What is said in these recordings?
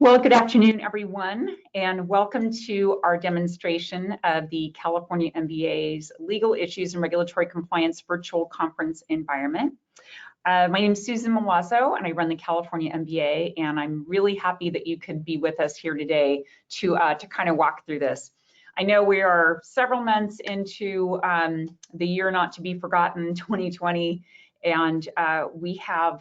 Well, good afternoon, everyone, and welcome to our demonstration of the California MBA's Legal Issues and Regulatory Compliance Virtual Conference Environment. My name is Susan Milazzo, and I run the California MBA, and I'm really happy that you could be with us here today to kind of walk through this. I know we are several months into the year not to be forgotten, 2020, and we have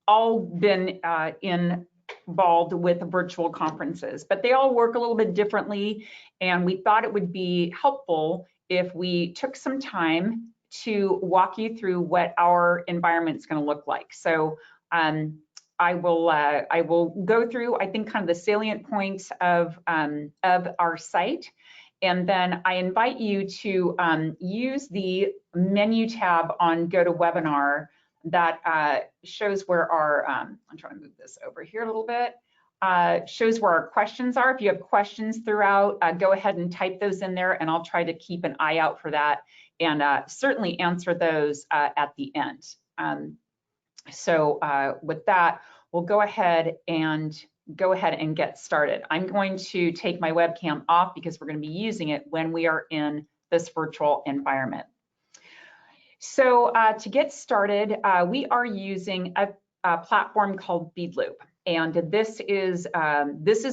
all been involved with virtual conferences, but they all work a little bit differently. And we thought it would be helpful if we took some time to walk you through what our environment's going to look like. So I will go through, I think, kind of the salient points of our site. And then I invite you to use the menu tab on GoToWebinar that shows where our, I'm trying to move this over here a little bit, shows where our questions are. If you have questions throughout, go ahead and type those in there, and I'll try to keep an eye out for that and certainly answer those at the end. So with that, we'll go ahead and get started. I'm going to take my webcam off because we're going to be using it when we are in this virtual environment. So to get started, we are using a platform called Beadloop, and this is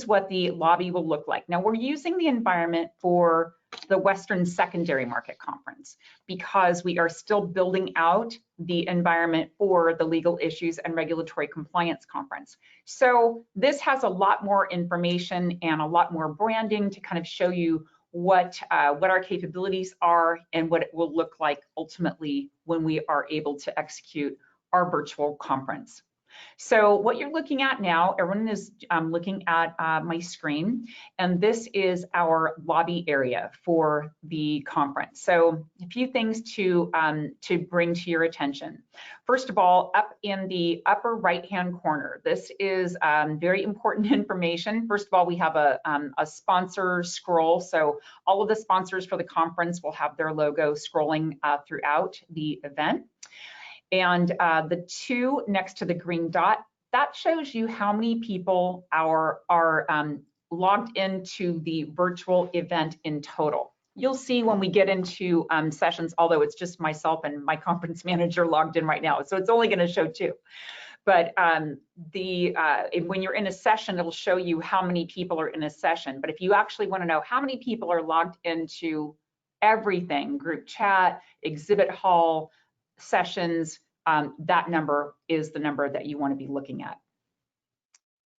what the lobby will look like. Now, we're using the environment for the Western Secondary Market Conference because we are still building out the environment for the Legal Issues and Regulatory Compliance Conference. So this has a lot more information and a lot more branding to kind of show you what our capabilities are and what it will look like ultimately when we are able to execute our virtual conference. So what you're looking at now, everyone is looking at my screen, and this is our lobby area for the conference. So a few things to bring to your attention. First of all, up in the upper right-hand corner, this is very important information. First of all, we have a sponsor scroll. So all of the sponsors for the conference will have their logo scrolling throughout the event. And the two next to the green dot, that shows you how many people are logged into the virtual event in total. You'll see when we get into sessions, although it's just myself and my conference manager logged in right now, so it's only going to show two. But when you're in a session, it'll show you how many people are in a session. But if you actually want to know how many people are logged into everything, group chat, exhibit hall, sessions, that number is the number that you want to be looking at.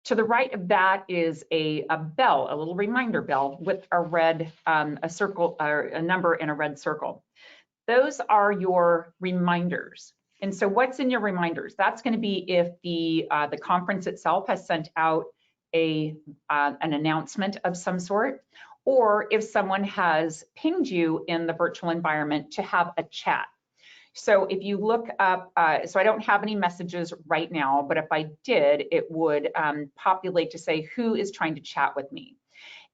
To the right of that is a bell, a little reminder bell with a red, a circle, or a number in a red circle. Those are your reminders. And so what's in your reminders? That's going to be if the conference itself has sent out an announcement of some sort, or if someone has pinged you in the virtual environment to have a chat. So if you look up, so I don't have any messages right now, but if I did, it would populate to say who is trying to chat with me.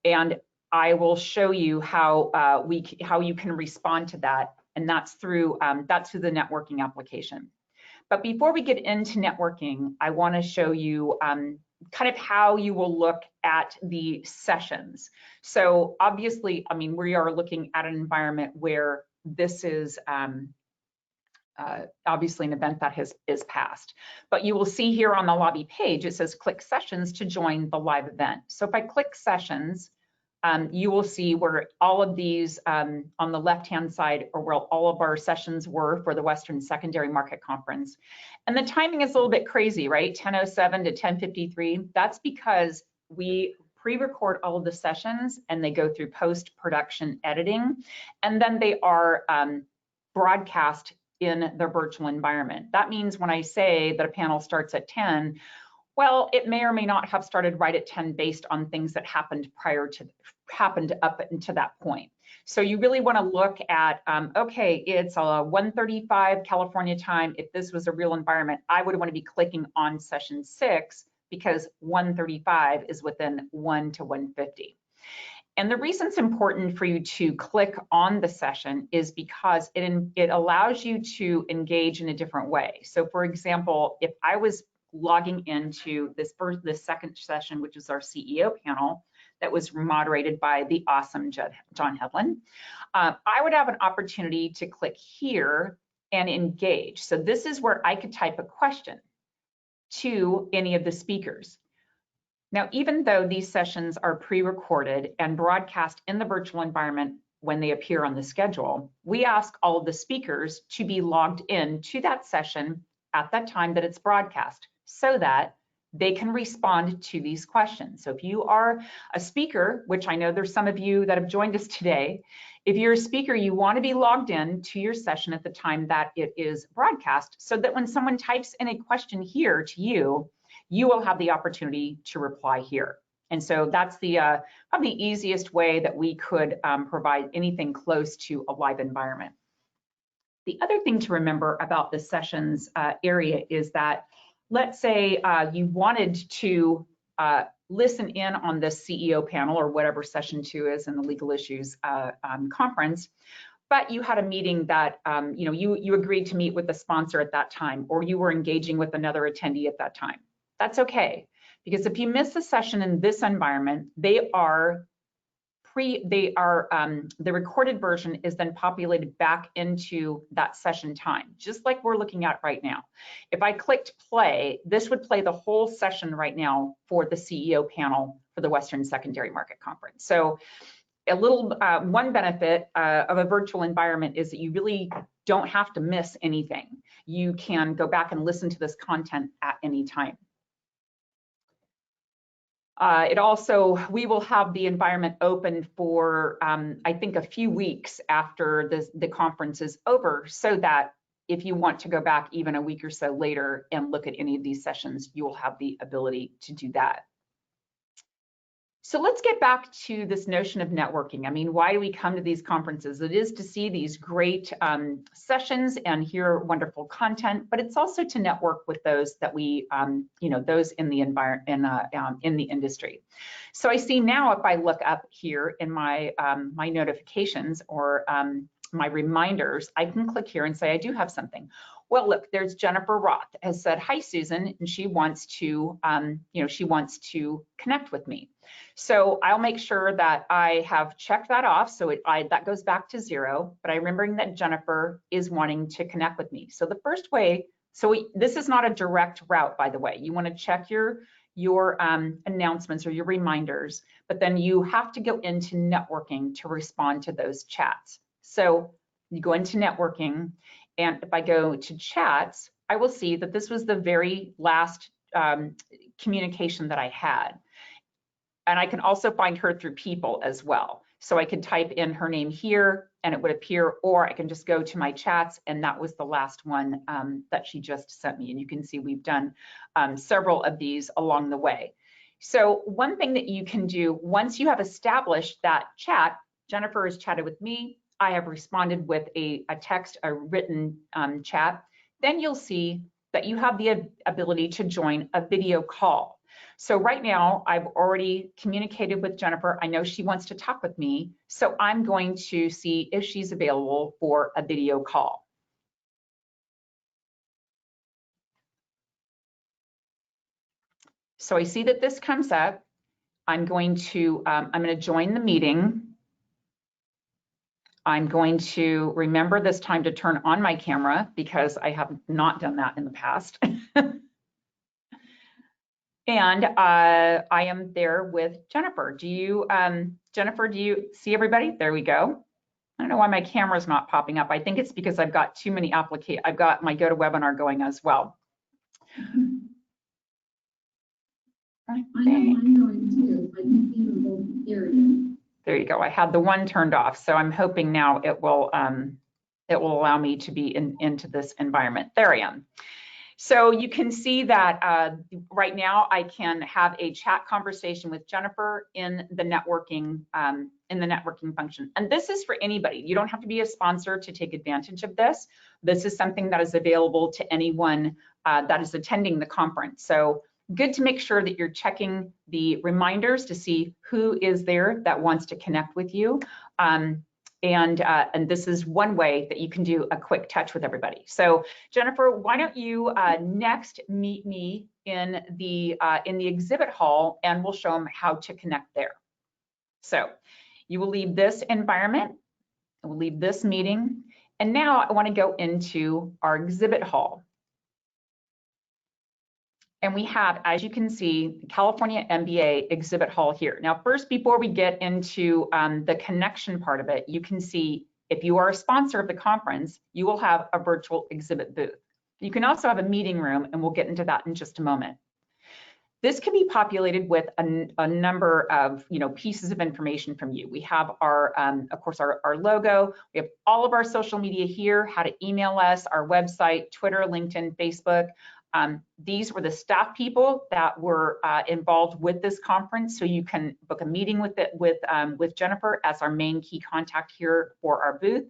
And I will show you how you can respond to that, and that's through the networking application. But before we get into networking, I want to show you kind of how you will look at the sessions. So obviously, I mean, we are looking at an environment where this is obviously an event that is passed. But you will see here on the lobby page, it says click sessions to join the live event. So if I click sessions, you will see where all of these on the left-hand side are where all of our sessions were for the Western Secondary Market Conference. And the timing is a little bit crazy, right? 10:07 to 10:53. That's because we pre-record all of the sessions and they go through post-production editing, and then they are broadcast in the virtual environment. That means when I say that a panel starts at 10, well, it may or may not have started right at 10 based on things that happened up until that point. So you really want to look at, okay, it's 1:35 California time. If this was a real environment, I would want to be clicking on session 6 because 1:35 is within 1 to 1:50. And the reason it's important for you to click on the session is because it allows you to engage in a different way. So for example, if I was logging into this second session, which is our CEO panel that was moderated by the awesome John Hedlund. I would have an opportunity to click here and engage. So this is where I could type a question to any of the speakers. Now, even though these sessions are pre-recorded and broadcast in the virtual environment when they appear on the schedule, we ask all of the speakers to be logged in to that session at that time that it's broadcast so that they can respond to these questions. So if you are a speaker, which I know there's some of you that have joined us today, if you're a speaker, you want to be logged in to your session at the time that it is broadcast so that when someone types in a question here to you, you will have the opportunity to reply here. And so that's the probably the easiest way that we could provide anything close to a live environment. The other thing to remember about the sessions area is that, let's say you wanted to listen in on this CEO panel or whatever session 2 is in the legal issues conference, but you had a meeting that you agreed to meet with the sponsor at that time, or you were engaging with another attendee at that time. That's okay, because if you miss a session in this environment, the recorded version is then populated back into that session time, just like we're looking at right now. If I clicked play, this would play the whole session right now for the CEO panel for the Western Secondary Market Conference. So a little one benefit of a virtual environment is that you really don't have to miss anything. You can go back and listen to this content at any time. We will have the environment open for, I think, a few weeks after the conference is over, so that if you want to go back even a week or so later and look at any of these sessions, you will have the ability to do that. So let's get back to this notion of networking. I mean, why do we come to these conferences? It is to see these great sessions and hear wonderful content, but it's also to network with those that we, those in the environment, in the industry. So I see now, if I look up here in my my notifications or my reminders, I can click here and say I do have something. Well, look, there's Jennifer Roth has said, hi, Susan, and she wants to, she wants to connect with me. So I'll make sure that I have checked that off. So that goes back to 0, but I'm remembering that Jennifer is wanting to connect with me. So the first way, this is not a direct route, by the way. You want to check your announcements or your reminders, but then you have to go into networking to respond to those chats. So you go into networking, and if I go to chats, I will see that this was the very last communication that I had. And I can also find her through people as well. So I could type in her name here and it would appear, or I can just go to my chats, and that was the last one that she just sent me. And you can see we've done several of these along the way. So one thing that you can do once you have established that chat, Jennifer has chatted with me, I have responded with a text, a written chat, then you'll see that you have the ability to join a video call. So right now, I've already communicated with Jennifer. I know she wants to talk with me, so I'm going to see if she's available for a video call. So I see that this comes up. I'm going to join the meeting. I'm going to remember this time to turn on my camera because I have not done that in the past. And I am there with Jennifer. Jennifer, do you see everybody? There we go. I don't know why my camera's not popping up. I think it's because I've got too many applications. I've got my GoToWebinar going as well. I know I'm going too, but you see the whole area. There you go. I had the one turned off, so I'm hoping now it will allow me to be into this environment. There I am. So you can see that right now I can have a chat conversation with Jennifer in the networking function. And this is for anybody. You don't have to be a sponsor to take advantage of this. This is something that is available to anyone that is attending the conference. So good to make sure that you're checking the reminders to see who is there that wants to connect with you. And this is one way that you can do a quick touch with everybody. So Jennifer, why don't you next meet me in the exhibit hall, and we'll show them how to connect there. So you will leave this environment, we'll leave this meeting, and now I want to go into our exhibit hall. And we have, as you can see, the California MBA exhibit hall here. Now, first, before we get into the connection part of it, you can see if you are a sponsor of the conference, you will have a virtual exhibit booth. You can also have a meeting room, and we'll get into that in just a moment. This can be populated with a number of pieces of information from you. We have our, of course, our logo. We have all of our social media here, how to email us, our website, Twitter, LinkedIn, Facebook. These were the staff people that were involved with this conference, so you can book a meeting with Jennifer as our main key contact here for our booth,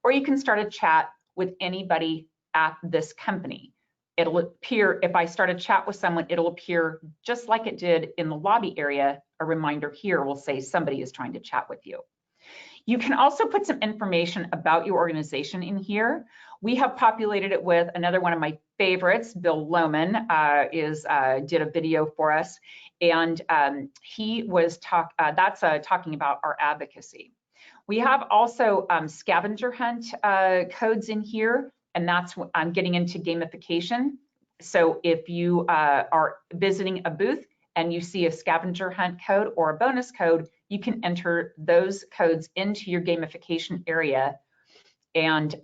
or you can start a chat with anybody at this company. It'll appear, if I start a chat with someone, it'll appear just like it did in the lobby area. A reminder here will say somebody is trying to chat with you. You can also put some information about your organization in here. We have populated it with another one of my favorites, Bill Lohman, did a video for us, and he was talking about our advocacy. We have also scavenger hunt codes in here, and that's what I'm getting into gamification. So if you are visiting a booth and you see a scavenger hunt code or a bonus code, you can enter those codes into your gamification area and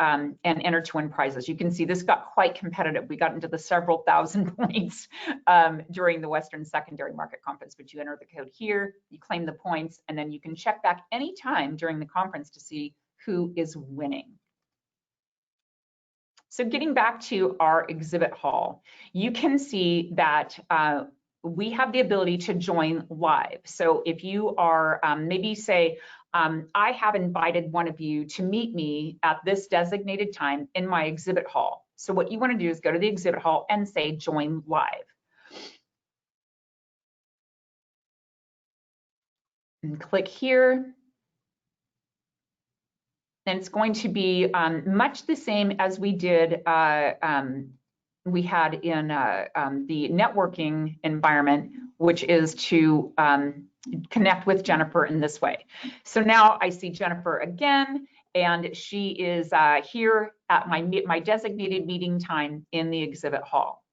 enter to win prizes. You can see this got quite competitive. We got into the several thousand points during the Western Secondary Market Conference, but you enter the code here, you claim the points, and then you can check back anytime during the conference to see who is winning. So getting back to our exhibit hall, you can see that we have the ability to join live. So if you are maybe say, I have invited one of you to meet me at this designated time in my exhibit hall. So what you want to do is go to the exhibit hall and say join live. And click here. And it's going to be much the same as we did, we had in the networking environment, which is to connect with Jennifer in this way. So now I see Jennifer again, and she is here at my designated meeting time in the exhibit hall.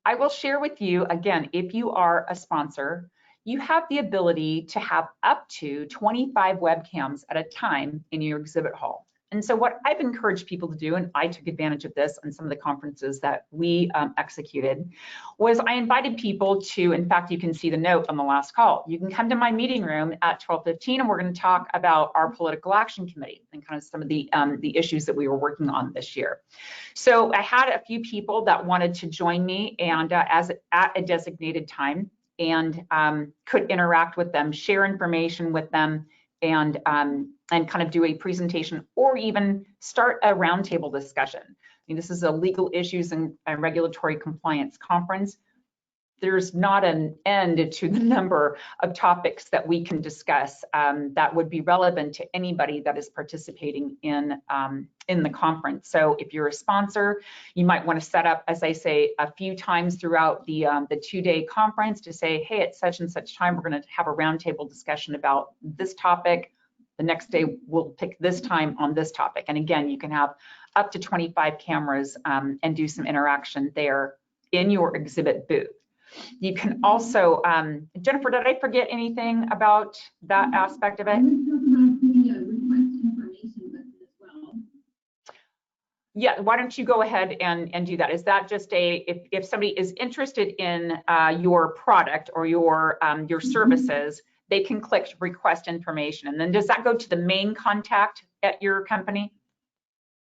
I will share with you, again, if you are a sponsor, you have the ability to have up to 25 webcams at a time in your exhibit hall. And so what I've encouraged people to do, and I took advantage of this on some of the conferences that we executed, was I invited people to, in fact, you can see the note on the last call. You can come to my meeting room at 12:15, and we're going to talk about our political action committee and kind of some of the issues that we were working on this year. So I had a few people that wanted to join me and at a designated time, and could interact with them, share information with them, and kind of do a presentation or even start a roundtable discussion. I mean, this is a legal issues and regulatory compliance conference. There's not an end to the number of topics that we can discuss that would be relevant to anybody that is participating in the conference. So if you're a sponsor, you might want to set up, as I say, a few times throughout the 2-day conference to say, hey, at such and such time, we're going to have a roundtable discussion about this topic. The next day, we'll pick this time on this topic. And again, you can have up to 25 cameras and do some interaction there in your exhibit booth. You can also, Jennifer, did I forget anything about that aspect of it? Yeah, why don't you go ahead and do that? Is that just if somebody is interested in your product or your services, they can click request information, and then does that go to the main contact at your company?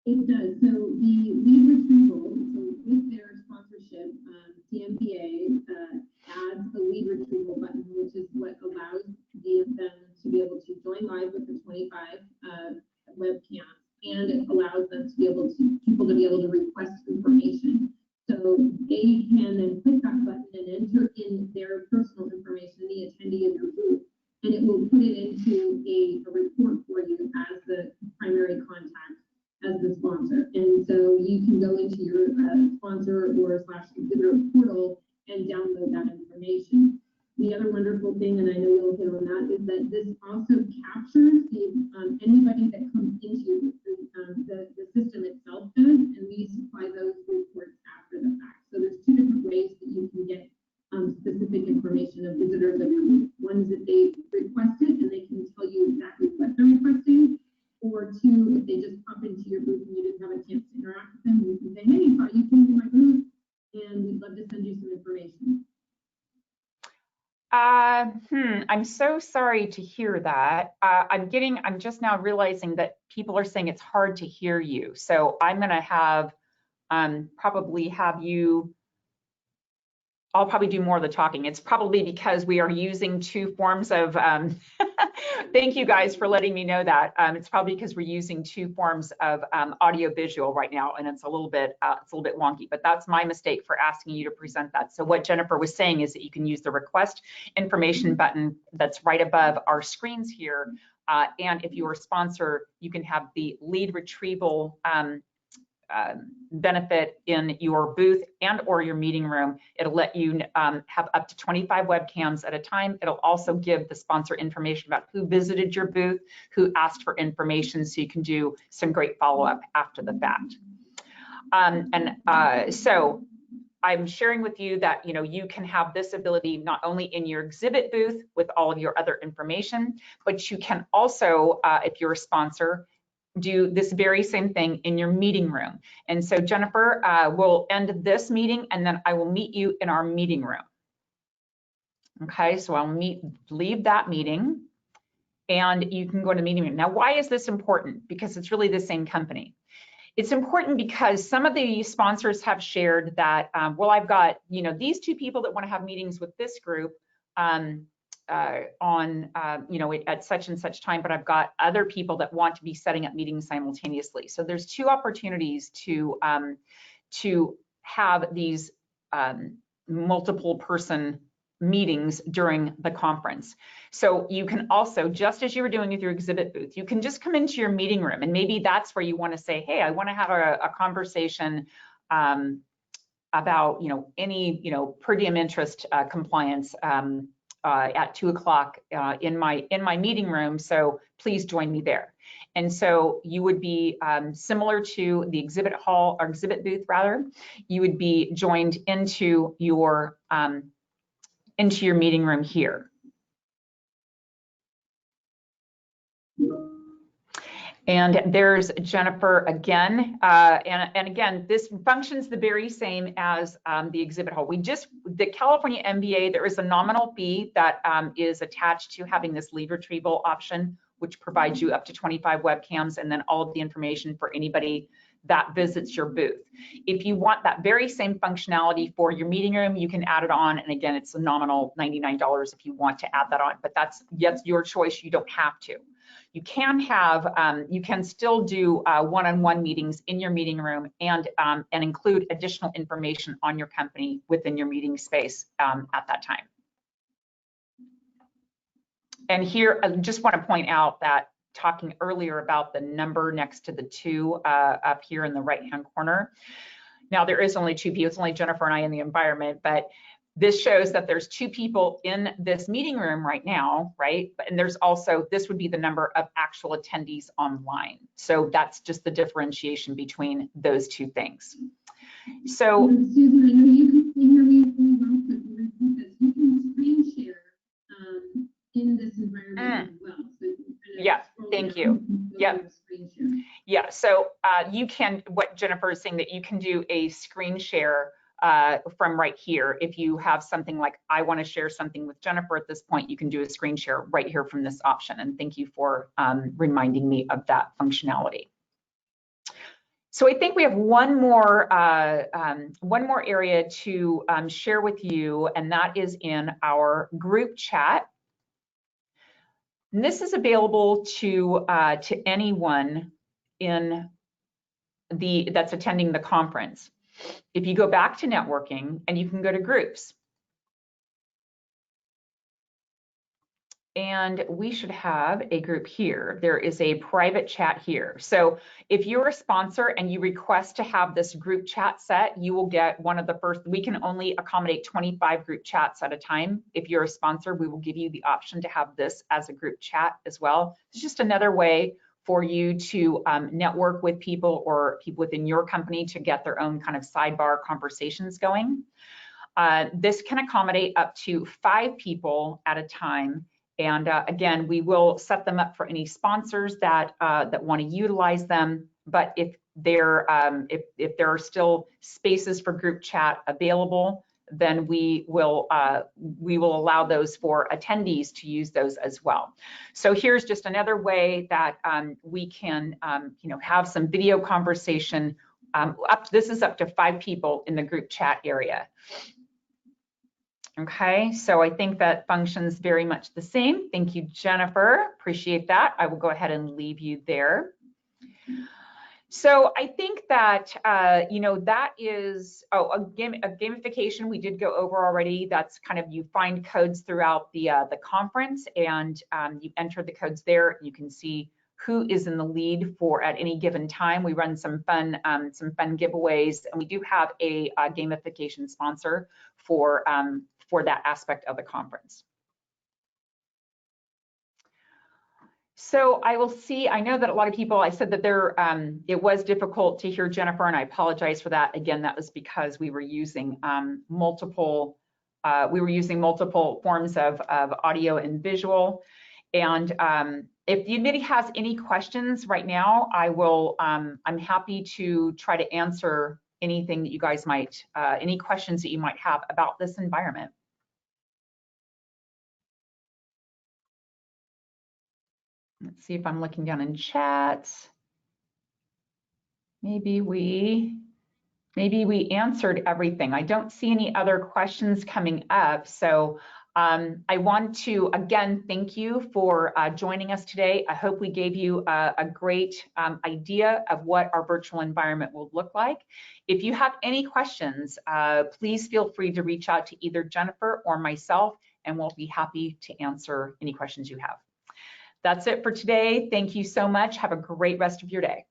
It does. So the lead retrieval, so with their sponsorship, the MBA adds the lead retrieval button, which is what allows them to be able to join live with the 25 webcams, and it allows them to be able to people to be able to request information. So they can then click that button and enter in their personal information, the attendee of your group, and it will put it into a report for you as sponsor or / exhibitor portal and download that information. The other wonderful thing, and I know you'll hit on that, is that this also captures anybody that comes into the system itself does, and we supply those reports after the fact. So there's two different ways that you can get specific information of visitors of your booth. One is that they requested and they can tell you exactly what they're requesting, or two, if they just pop into your booth and you didn't have a chance to interact with them, you can say, hey, thought you came to my booth and we'd love to send you some information. I'm so sorry to hear that. I'm just now realizing that people are saying it's hard to hear you. So I'm going to have, probably have you, I'll probably do more of the talking. It's probably because we are using two forms of, thank you guys for letting me know that. It's probably because we're using two forms of audio visual right now, and it's a little bit wonky, but that's my mistake for asking you to present that. So what Jennifer was saying is that you can use the request information button that's right above our screens here. And if you're a sponsor, you can have the lead retrieval benefit in your booth and or your meeting room. It'll let you have up to 25 webcams at a time. It'll also give the sponsor information about who visited your booth, who asked for information, so you can do some great follow-up after the fact. So I'm sharing with you that you can have this ability not only in your exhibit booth with all of your other information, but you can also, if you're a sponsor, do this very same thing in your meeting room. And so Jennifer will end this meeting and then I will meet you in our meeting room. Okay, so I'll leave that meeting and you can go to the meeting room. Now, why is this important? Because it's really the same company. It's important because some of the sponsors have shared that, well, I've got, these two people that want to have meetings with this group at such and such time, but I've got other people that want to be setting up meetings simultaneously. So there's two opportunities to have these multiple person meetings during the conference. So you can also, just as you were doing with your exhibit booth, you can just come into your meeting room, and maybe that's where you want to say, hey, I want to have a conversation about any per diem interest compliance at 2 o'clock in my meeting room, so please join me there. And so you would be similar to the exhibit hall or exhibit booth rather. You would be joined into your meeting room here. And there's Jennifer again. And again, this functions the very same as the exhibit hall. The California MBA, there is a nominal fee that is attached to having this lead retrieval option, which provides you up to 25 webcams and then all of the information for anybody that visits your booth. If you want that very same functionality for your meeting room, you can add it on. And again, it's a nominal $99 if you want to add that on, but that's your choice. You don't have to. You can have, you can still do one-on-one meetings in your meeting room and include additional information on your company within your meeting space at that time. And here, I just want to point out that talking earlier about the number next to the 2 up here in the right-hand corner. Now there is only 2 people, it's only Jennifer and I in the environment, but this shows that there's 2 people in this meeting room right now, right? And there's also, this would be the number of actual attendees online. So that's just the differentiation between those 2 things. So Susan, I know you can hear me really well, but you can screen share in this environment as well. So yeah, thank you. Yep. Yeah, so you can, what Jennifer is saying, that you can do a screen share from right here. If you have something like, I want to share something with Jennifer at this point, you can do a screen share right here from this option. And thank you for reminding me of that functionality. So I think we have one more area to share with you, and that is in our group chat. And this is available to anyone that's attending the conference. If you go back to networking and you can go to groups. and we should have a group here. There is a private chat here. So if you're a sponsor and you request to have this group chat set, you will get one of the first. We can only accommodate 25 group chats at a time. If you're a sponsor, we will give you the option to have this as a group chat as well. It's just another way for you to network with people or people within your company to get their own kind of sidebar conversations going. This can accommodate up to 5 people at a time. And again, we will set them up for any sponsors that want to utilize them. But if there are still spaces for group chat available, then we will allow those for attendees to use those as well. So here's just another way that we can have some video conversation. This is up to 5 people in the group chat area. Okay, so I think that functions very much the same. Thank you, Jennifer. Appreciate that. I will go ahead and leave you there. So I think that, that is, a gamification we did go over already. That's kind of, you find codes throughout the conference, and you enter the codes there. You can see who is in the lead for at any given time. We run some fun giveaways, and we do have a gamification sponsor for that aspect of the conference. So I will see, I know that a lot of people, I said that it was difficult to hear Jennifer, and I apologize for that. Again, that was because we were using multiple forms of audio and visual. And if anybody has any questions right now, I'm happy to try to answer anything that you guys might, any questions that you might have about this environment. Let's see if I'm looking down in chat. Maybe we answered everything. I don't see any other questions coming up. So I want to, again, thank you for joining us today. I hope we gave you a great idea of what our virtual environment will look like. If you have any questions, please feel free to reach out to either Jennifer or myself, and we'll be happy to answer any questions you have. That's it for today. Thank you so much. Have a great rest of your day.